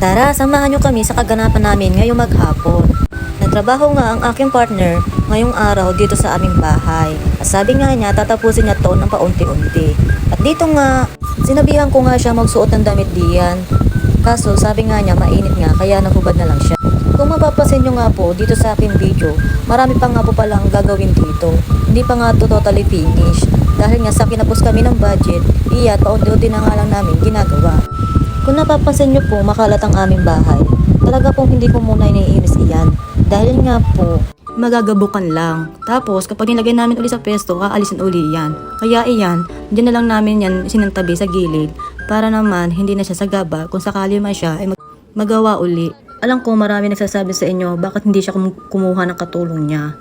Tara, samahan nyo kami sa kaganapan namin ngayong maghapon. Nagtrabaho nga ang aking partner ngayong araw dito sa aming bahay. At sabi nga niya, tatapusin niya to ng paunti-unti. At dito nga, sinabihan ko nga siya magsuot ng damit diyan. Kaso sabi nga niya, mainit nga, kaya naghubad na lang siya. Kung mapapasin nyo nga po dito sa aking video, marami pa nga po palang gagawin dito. Hindi pa nga to totally finished. Dahil nga sa kinapos kami ng budget, iyan paunti-unti na nga lang namin ginagawa. Kung napapansin nyo po, makalat ang aming bahay. Talaga pong hindi ko muna iniinis iyan. Dahil nga po, magagabukan lang. Tapos kapag nilagay namin uli sa pwesto, aalisin uli yan. Kaya iyan, dyan na lang namin yan sinantabi sa gilid. Para naman hindi na siya sagaba kung sakali man siya ay magawa uli. Alam ko marami nagsasabi sa inyo bakit hindi siya kumuha ng katulong niya.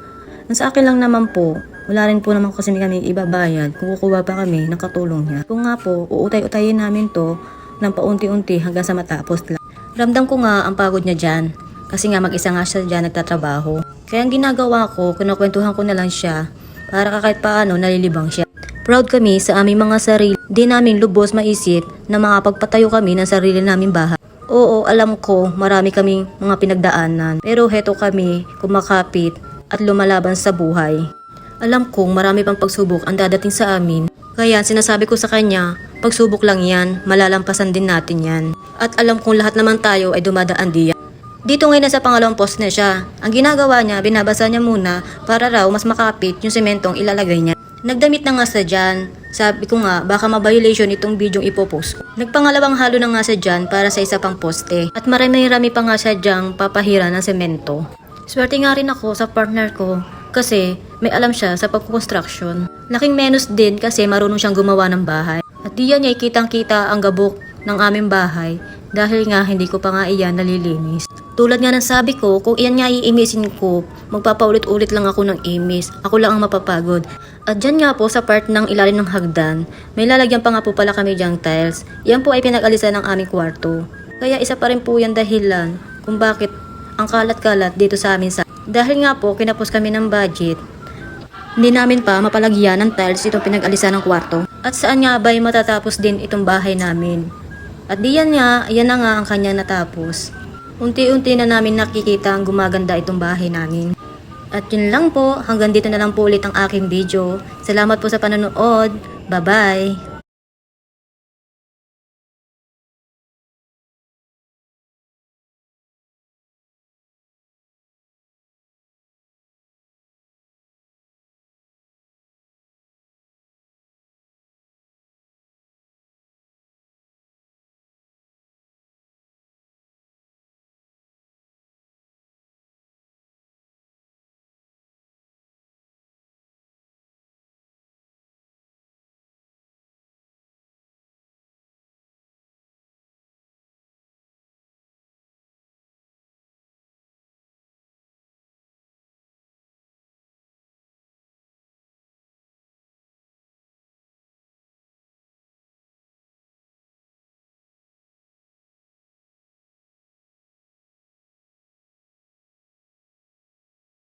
Ang sa akin lang naman po, wala rin po naman kasi kami ibabayad kung kukuha pa kami ng katulong niya. Kung nga po, uutay-utayin namin to ng paunti-unti hanggang sa matapos lang. Ramdam ko nga ang pagod niya dyan. Kasi nga mag-isa nga siya dyan nagtatrabaho. Kaya ang ginagawa ko, kinukwentuhan ko na lang siya para kahit paano nalilibang siya. Proud kami sa aming mga sarili. Di namin lubos maisip na makapagpatayo kami ng sarili naming bahay. Oo, alam ko marami kaming mga pinagdaanan. Pero heto kami kumakapit at lumalaban sa buhay. Alam kong marami pang pagsubok ang dadating sa amin. Kaya sinasabi ko sa kanya, pagsubok lang yan, malalampasan din natin yan. At alam kong lahat naman tayo ay dumadaan diyan. Dito ngayon nasa pangalawang post na siya. Ang ginagawa niya, binabasa niya muna para raw mas makapit yung sementong ilalagay niya. Nagdamit na nga sa dyan. Sabi ko nga, baka ma-violation itong bidyong ipopost ko. Nagpangalawang halo na nga sa dyan para sa isa pang poste. At marami-rami pa nga siya dyang papahira ng semento. Swerte nga rin ako sa partner ko kasi may alam siya sa pagkukonstruction. Laking menos din kasi marunong siyang gumawa ng bahay. At diyan niya kitang-kita ang gabok ng aming bahay dahil nga hindi ko pa nga iyan nalilinis. Tulad nga ng sabi ko, kung iyan nga iimisin ko, magpapaulit-ulit lang ako ng imis. Ako lang ang mapapagod. At dyan nga po sa part ng ilalim ng hagdan, may lalagyan pa nga po pala kami dyang tiles. Yan po ay pinag-alisan ng aming kwarto. Kaya isa pa rin po yan dahilan kung bakit ang kalat-kalat dito sa amin sa... Dahil nga po, kinapos kami ng budget, hindi namin pa mapalagyan ng tiles itong pinag-alisan ng kwarto. At saan nga ba'y matatapos din itong bahay namin? At diyan nga, yan na nga ang kanya natapos. Unti-unti na namin nakikita ang gumaganda itong bahay namin. At yun lang po, hanggang dito na lang po ulit ang aking video. Salamat po sa panonood. Bye-bye!